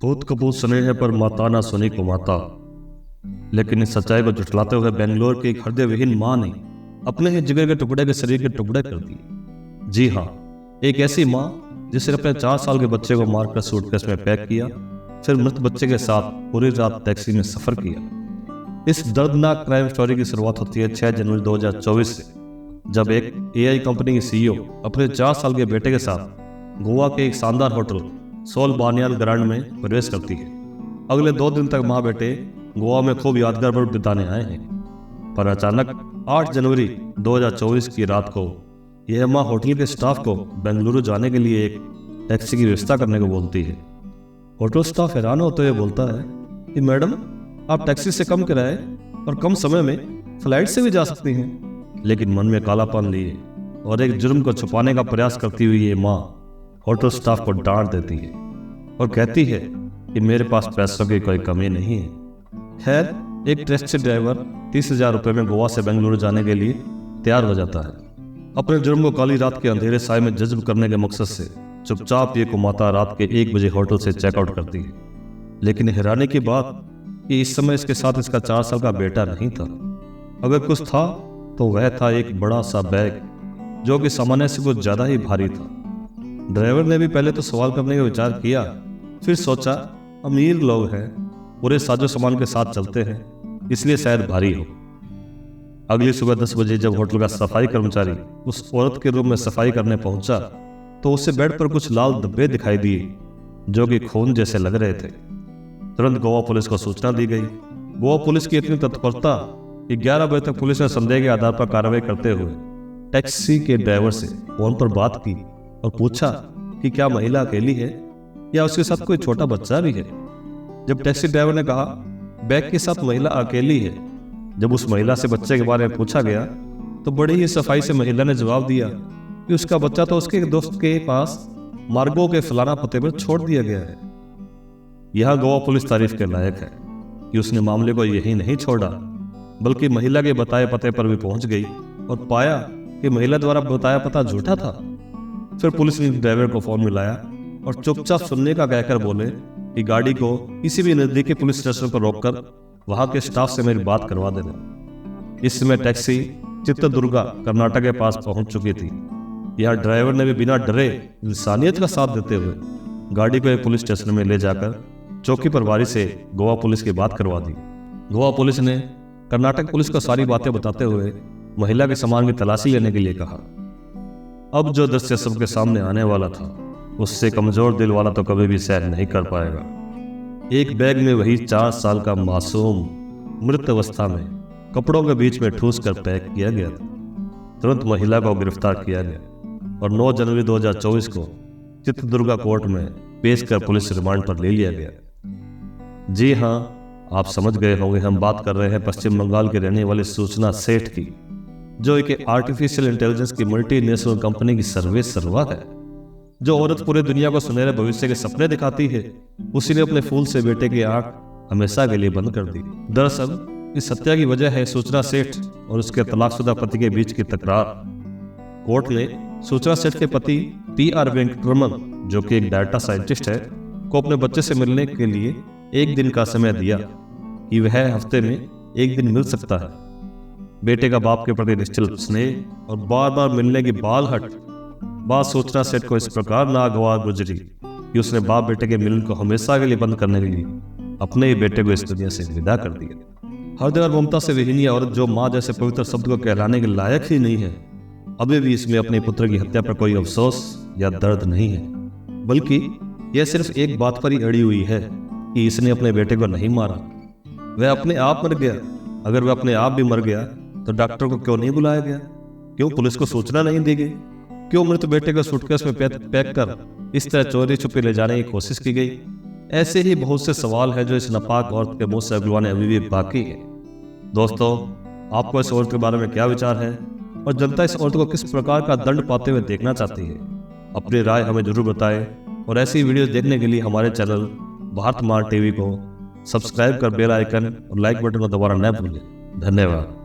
खूद कपूर सुने हैं पर माता ना सुनी को माता। लेकिन इस सच्चाई को झुठलाते हुए बेंगलोर की एक हृदय विहीन माँ ने अपने ही जिगर के टुकड़े के शरीर के टुकड़े कर दिए। जी हाँ, एक ऐसी माँ जिसने अपने 4 साल के बच्चे को मारकर सूटकेस में पैक किया, फिर मृत बच्चे के साथ पूरी रात टैक्सी में सफर किया। इस दर्दनाक क्राइम स्टोरी की शुरुआत होती है 6 जनवरी 2024 से, जब एक एआई कंपनी की सीईओ अपने 4 साल के बेटे के साथ गोवा के एक शानदार होटल सोल बानियान ग्रांड में प्रवेश करती है। अगले 2 दिन तक माँ बेटे गोवा में खूब यादगार पल बिताने आए हैं, पर अचानक 8 जनवरी 2024 की रात को यह माँ होटल के स्टाफ को बेंगलुरु जाने के लिए एक टैक्सी की व्यवस्था करने को बोलती है। होटल स्टाफ हैरान होते हुए बोलता है कि मैडम, आप टैक्सी से कम किराए और कम समय में फ्लाइट से भी जा सकती हैं। लेकिन मन में कालापन लिए और एक जुर्म को छुपाने का प्रयास करती हुई ये माँ होटल स्टाफ को डांट देती है और कहती है कि मेरे पास पैसों की कोई कमी नहीं है। खैर, एक टैक्सी ड्राइवर 30,000 रुपये में गोवा से बेंगलुरु जाने के लिए तैयार हो जाता है। अपने जुर्म को काली रात के अंधेरे साए में जज्ब करने के मकसद से चुपचाप ये कुमाता रात के 1 बजे होटल से चेकआउट करती है। लेकिन हैरानी की बात कि इस समय इसके साथ इसका 4 साल का बेटा नहीं था। अगर कुछ था तो वह था एक बड़ा सा बैग, जो कि सामान्य से कुछ ज्यादा ही भारी था। ड्राइवर ने भी पहले तो सवाल करने का विचार किया, फिर सोचा अमीर लोग हैं, पूरे साजो सामान के साथ चलते हैं, इसलिए शायद भारी हो। अगली सुबह 10 बजे जब होटल का सफाई कर्मचारी उस औरत के रूम में सफाई करने पहुंचा तो उसे बेड पर कुछ लाल धब्बे दिखाई दिए जो कि खून जैसे लग रहे थे। तुरंत गोवा पुलिस को सूचना दी गई। गोवा पुलिस की इतनी तत्परता कि 11 बजे तक पुलिस ने संदेह के आधार पर कार्रवाई करते हुए टैक्सी के ड्राइवर से फोन पर बात की और पूछा कि क्या महिला अकेली है या उसके साथ कोई छोटा बच्चा भी है। जब टैक्सी ड्राइवर ने कहा बैग के साथ महिला अकेली है, जब उस महिला से बच्चे के बारे में पूछा गया तो बड़ी ही सफाई से महिला ने जवाब दिया कि उसका बच्चा तो उसके दोस्त के पास मार्गो के फलाना पते पर छोड़ दिया गया है। यह गोवा पुलिस तारीफ के लायक है कि उसने मामले को यही नहीं छोड़ा, बल्कि महिला के बताए पते पर भी पहुंच गई और पाया कि महिला द्वारा बताया पता झूठा था। फिर पुलिस ने ड्राइवर को फोन मिलाया और चुपचाप सुनने का कहकर बोले कि गाड़ी को किसी भी नजदीकी पुलिस स्टेशन पर रोककर वहां के स्टाफ से मेरी बात करवा देना। इस समय टैक्सी चित्रदुर्गा कर्नाटक के पास पहुंच चुकी थी। यह ड्राइवर ने भी बिना डरे इंसानियत का साथ देते हुए गाड़ी को एक पुलिस स्टेशन में ले जाकर चौकी प्रभारी से गोवा पुलिस की बात करवा दी। गोवा पुलिस ने कर्नाटक पुलिस को सारी बातें बताते हुए महिला के सामान की तलाशी लेने के लिए कहा। अब जो दृश्य सबके सामने आने वाला था, उससे कमजोर दिल वाला तो कभी भी सहन नहीं कर पाएगा। एक बैग में वही 4 साल का मासूम मृत अवस्था में कपड़ों के बीच में ठूस कर पैक किया गया था। तुरंत महिला को गिरफ्तार किया गया और 9 जनवरी 2024 को चित्रदुर्गा कोर्ट में पेश कर पुलिस रिमांड पर ले लिया गया। जी हाँ, आप समझ गए होंगे, हम बात कर रहे हैं पश्चिम बंगाल के रहने वाले सूचना सेठ की, जो एक आर्टिफिशियल इंटेलिजेंस की मल्टीनेशनल कंपनी की सर्वा है। जो औरत पूरी दुनिया को सुनहरे भविष्य के सपने दिखाती है, उसी ने अपने फूल से बेटे की आंख हमेशा के लिए बंद कर दी। दरअसल इस हत्या की वजह है सूचना सेठ और उसके तलाकशुदा पति के बीच की तकरार। कोर्ट ने सूचना सेठ के पति PR वेंकटरमन, जो कि एक डाटा साइंटिस्ट है, को अपने बच्चे से मिलने के लिए 1 दिन का समय दिया कि वह हफ्ते में 1 दिन मिल सकता है। बेटे का बाप के प्रति निश्चल स्नेह और बार बार मिलने की बात सूचना सेठ को इस प्रकार नागवार गुजरी कि उसने बाप बेटे के मिलन को हमेशा के लिए बंद करने के लिए अपने ही बेटे को इस दुनिया से विदा कर दिया। हृदय और ममता से विहीन यह औरत, जो माँ जैसे पवित्र शब्द को कहलाने के लायक ही नहीं है, अभी भी इसमें अपने पुत्र की हत्या पर कोई अफसोस या दर्द नहीं है, बल्कि यह सिर्फ एक बात पर ही अड़ी हुई है कि इसने अपने बेटे को नहीं मारा, वह अपने आप मर गया। अगर वह अपने आप भी मर गया तो डॉक्टर को क्यों नहीं बुलाया गया? क्यों पुलिस को सूचना नहीं दी गई? क्यों मृत बेटे को सूटकेस में पैक कर इस तरह चोरी छुपे ले जाने की कोशिश की गई? ऐसे ही बहुत से सवाल हैं जो इस नापाक औरत के मुंह से अगलवाने अभी भी बाकी है। दोस्तों, आपको इस औरत के बारे में क्या विचार है और जनता इस औरत को किस प्रकार का दंड पाते हुए देखना चाहती है? अपनी राय हमें जरूर बताएं और ऐसी वीडियो देखने के लिए हमारे चैनल भारतमान टीवी को सब्सक्राइब कर बेल आइकन और लाइक बटन को दबाना न भूलें। धन्यवाद।